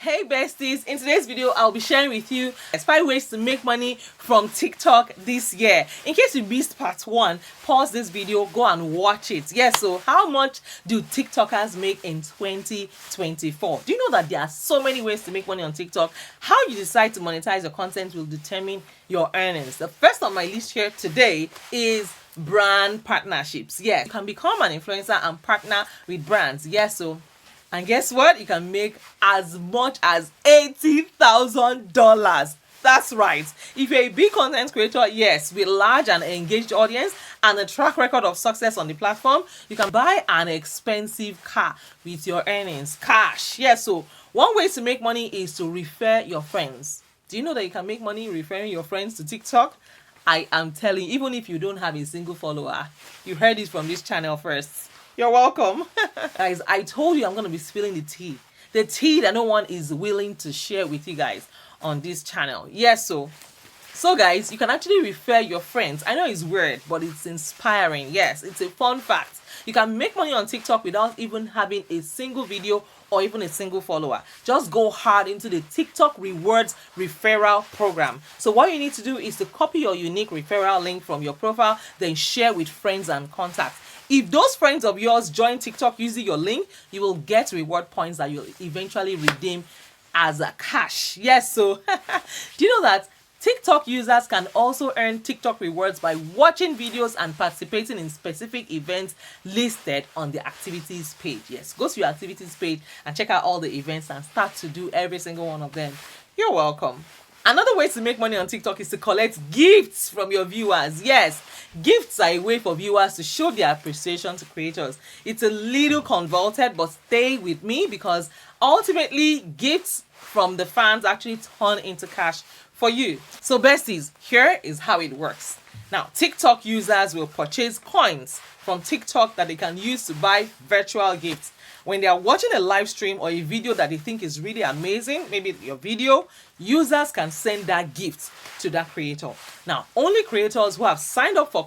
Hey besties, in today's video I'll be sharing with you 5 ways to make money from TikTok this year. In case you missed part 1, pause this video, go and watch it. Yes, so how much do TikTokers make in 2024? Do you know that there are so many ways to make money on TikTok? How you decide to monetize your content will determine your earnings. The first on my list here today is brand partnerships. Yes, you can become an influencer and partner with brands. Yes, so and guess what? You can make as much as $80,000. That's right. If you're a big content creator, yes, with large and engaged audience and a track record of success on the platform, you can buy an expensive car with your earnings. Cash. Yes, so one way to make money is to refer your friends. Do you know that you can make money referring your friends to TikTok? I am telling you, even if you don't have a single follower, you heard it from this channel first. You're welcome. Guys, I told you I'm going to be spilling the tea. The tea that no one is willing to share with you guys on this channel. Yes, so guys, you can actually refer your friends. I know it's weird, but it's inspiring. Yes, it's a fun fact. You can make money on TikTok without even having a single video or even a single follower. Just go hard into the TikTok rewards referral program. So what you need to do is to copy your unique referral link from your profile, then share with friends and contacts. If those friends of yours join TikTok using your link, you will get reward points that you'll eventually redeem as a cash. Yes, so do you know that TikTok users can also earn TikTok rewards by watching videos and participating in specific events listed on the activities page? Yes, go to your activities page and check out all the events and start to do every single one of them. You're welcome. Another way to make money on TikTok is to collect gifts from your viewers. Yes, gifts are a way for viewers to show their appreciation to creators. It's a little convoluted, but stay with me because ultimately gifts from the fans actually turn into cash for you. So besties, here is how it works. Now, TikTok users will purchase coins from TikTok that they can use to buy virtual gifts. When they are watching a live stream or a video that they think is really amazing, maybe your video, users can send that gift to that creator. Now, only creators who have signed up for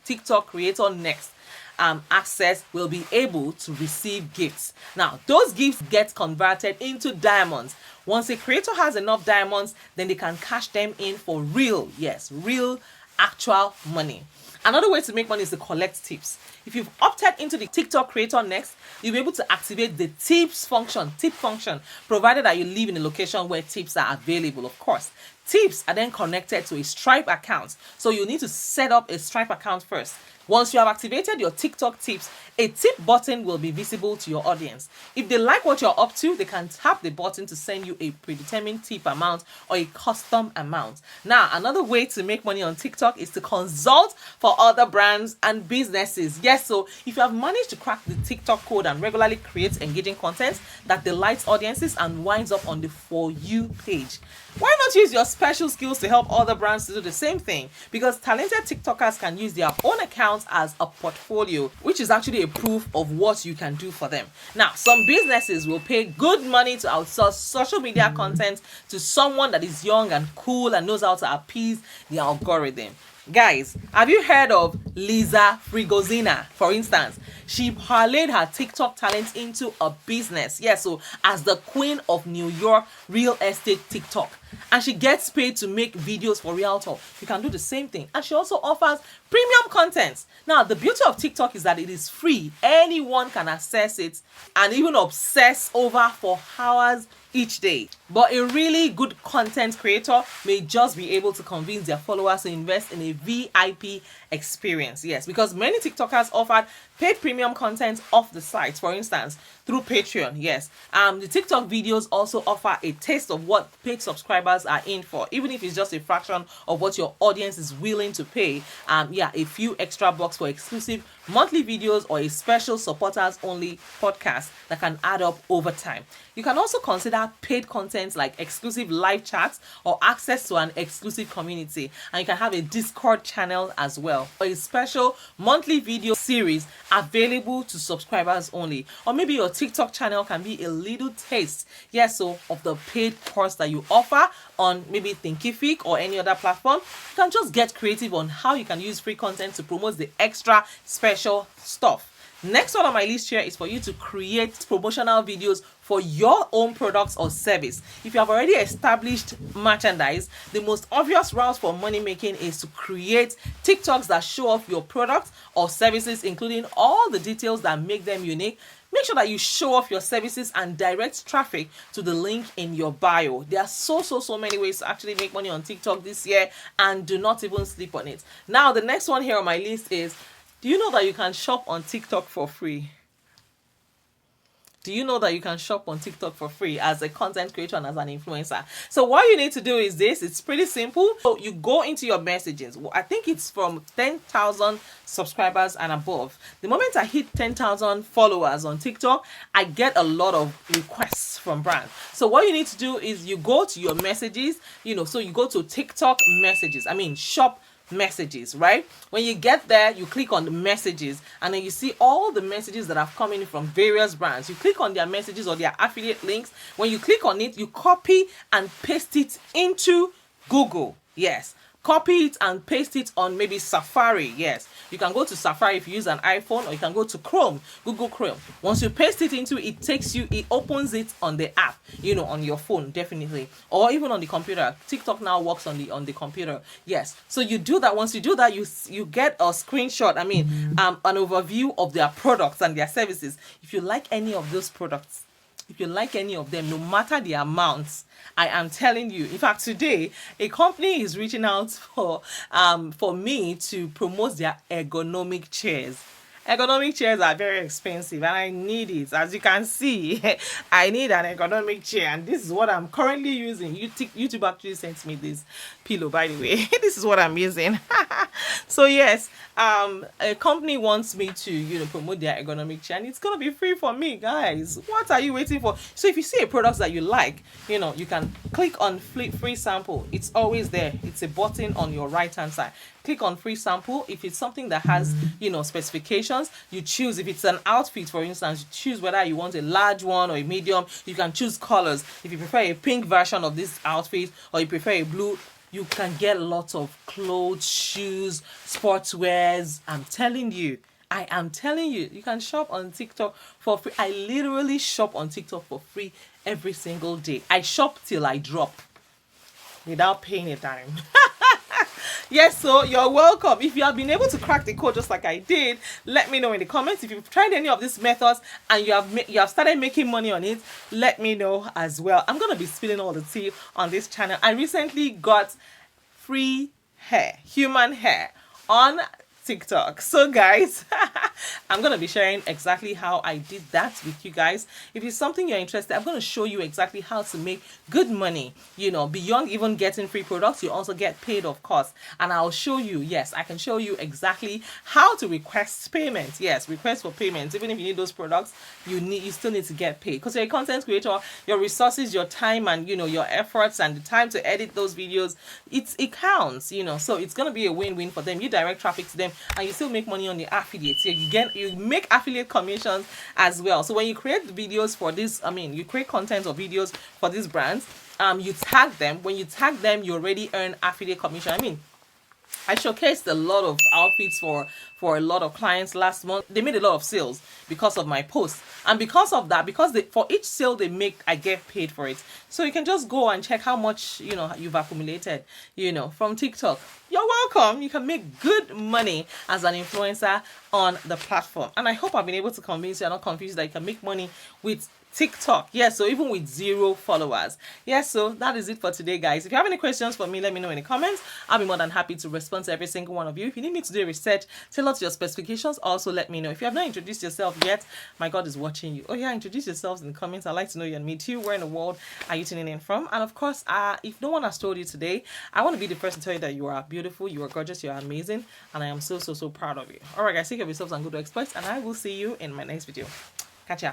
TikTok Creator Next access will be able to receive gifts. Now, those gifts get converted into diamonds. Once a creator has enough diamonds, then they can cash them in for real, yes, real actual money. Another way to make money is to collect tips. If you've opted into the TikTok Creator Next, you'll be able to activate the tip function, provided that you live in a location where tips are available, of course. Tips are then connected to a Stripe account, so you need to set up a Stripe account first. Once you have activated your TikTok tips, a tip button will be visible to your audience. If they like what you're up to, they can tap the button to send you a predetermined tip amount or a custom amount. Now, another way to make money on TikTok is to consult for other brands and businesses. Yes, so if you have managed to crack the TikTok code and regularly create engaging content that delights audiences and winds up on the For You page, why not use your special skills to help other brands to do the same thing? Because talented TikTokers can use their own accounts as a portfolio, which is actually a proof of what you can do for them. Now, some businesses will pay good money to outsource social media content to someone that is young and cool and knows how to appease the algorithm. Guys, have you heard of Lisa Frigozina, for instance? She parlayed her TikTok talent into a business. Yes, so as the queen of New York real estate TikTok. And she gets paid to make videos for Realtor. You can do the same thing. And she also offers premium content. Now, the beauty of TikTok is that it is free. Anyone can access it and even obsess over for hours each day. But a really good content creator may just be able to convince their followers to invest in a VIP experience. Yes, because many TikTokers offered paid premium content off the site, for instance, through Patreon. Yes, the TikTok videos also offer a taste of what paid subscribers are in for, even if it's just a fraction of what your audience is willing to pay. Yeah, a few extra bucks for exclusive monthly videos or a special supporters only podcast that can add up over time. You can also consider paid content like exclusive live chats or access to an exclusive community, and you can have a Discord channel as well, or a special monthly video series available to subscribers only. Or maybe your TikTok channel can be a little taste, yes, so of the paid course that you offer on maybe Thinkific or any other platform. You can just get creative on how you can use free content to promote the extra special stuff. Next one on my list here is for you to create promotional videos for your own products or service. If you have already established merchandise, the most obvious route for money making is to create TikToks that show off your products or services, including all the details that make them unique. Make sure that you show off your services and direct traffic to the link in your bio. There are so many ways to actually make money on TikTok this year, and do not even sleep on it. Now, the next one here on my list is, do you know that you can shop on TikTok for free? Do you know that you can shop on TikTok for free as a content creator and as an influencer? So what you need to do is this. It's pretty simple. So you go into your messages. I think it's from 10,000 subscribers and above. The moment I hit 10,000 followers on TikTok, I get a lot of requests from brands. So what you need to do is you go to your messages, so you go to TikTok messages. Shop messages, right? When you get there, you click on the messages, and then you see all the messages that have come in from various brands. You click on their messages or their affiliate links. When you click on it, you copy and paste it into Google. Yes, copy it and paste it on maybe Safari. Yes, you can go to Safari if you use an iPhone, or you can go to Chrome, Google Chrome. Once you paste it into it opens it on the app, on your phone, definitely, or even on the computer. TikTok now works on the computer. Yes, so you do that. Once you do that, you get a screenshot, an overview of their products and their services. If you like any of those products, if you like any of them, no matter the amounts, I am telling you. In fact, today a company is reaching out for me to promote their ergonomic chairs. Ergonomic chairs are very expensive, and I need it. As you can see, I need an ergonomic chair, and this is what I'm currently using. YouTube actually sent me this pillow, by the way. This is what I'm using. So yes, a company wants me to promote their ergonomic chair, and it's gonna be free for me, guys. What are you waiting for? So if you see a product that you like, you can click on free sample. It's always there. It's a button on your right hand side. Click on free sample. If it's something that has specifications, you choose. If it's an outfit, for instance, you choose whether you want a large one or a medium. You can choose colors. If you prefer a pink version of this outfit, or you prefer a blue, you can get lots of clothes, shoes, sportswears. I am telling you, you can shop on TikTok for free. I literally shop on TikTok for free every single day. I shop till I drop without paying a dime. Yes, so you're welcome. If you have been able to crack the code just like I did, let me know in the comments. If you've tried any of these methods and you have started making money on it, let me know as well. I'm going to be spilling all the tea on this channel. I recently got free hair, human hair, on TikTok. So guys, I'm going to be sharing exactly how I did that with you guys. If it's something you're interested, I'm going to show you exactly how to make good money. Beyond even getting free products, you also get paid, of course. And I'll show you, yes, I can show you exactly how to request payments. Yes, request for payments. Even if you need those products, you still need to get paid. Because you're a content creator, your resources, your time, and your efforts and the time to edit those videos, it counts, so it's going to be a win-win for them. You direct traffic to them, and you still make money on the affiliates. You make affiliate commissions as well. So when you create videos for this, you create content or videos for these brands, you tag them. When you tag them, you already earn affiliate commission. I showcased a lot of outfits for a lot of clients last month. They made a lot of sales because of my post, and because of that, for each sale they make, I get paid for it. So you can just go and check how much you've accumulated from TikTok. You're welcome. You can make good money as an influencer on the platform, and I hope I've been able to convince you. You're not confused that you can make money with TikTok. Yes, so even with 0 followers. Yes, so that is it for today, guys. If you have any questions for me, let me know in the comments. I'll be more than happy to respond to every single one of you. If you need me to do research tailored to your specifications, also let me know. If you have not introduced yourself yet, my God is watching you. Oh yeah, introduce yourselves in the comments. I'd like to know you and me too. Where in the world are you tuning in from? And of course, if no one has told you today, I want to be the first to tell you that you are beautiful, you are gorgeous, you are amazing, and I am so proud of you. All right, guys, take care of yourselves and go to exploits, and I will see you in my next video. Catch ya.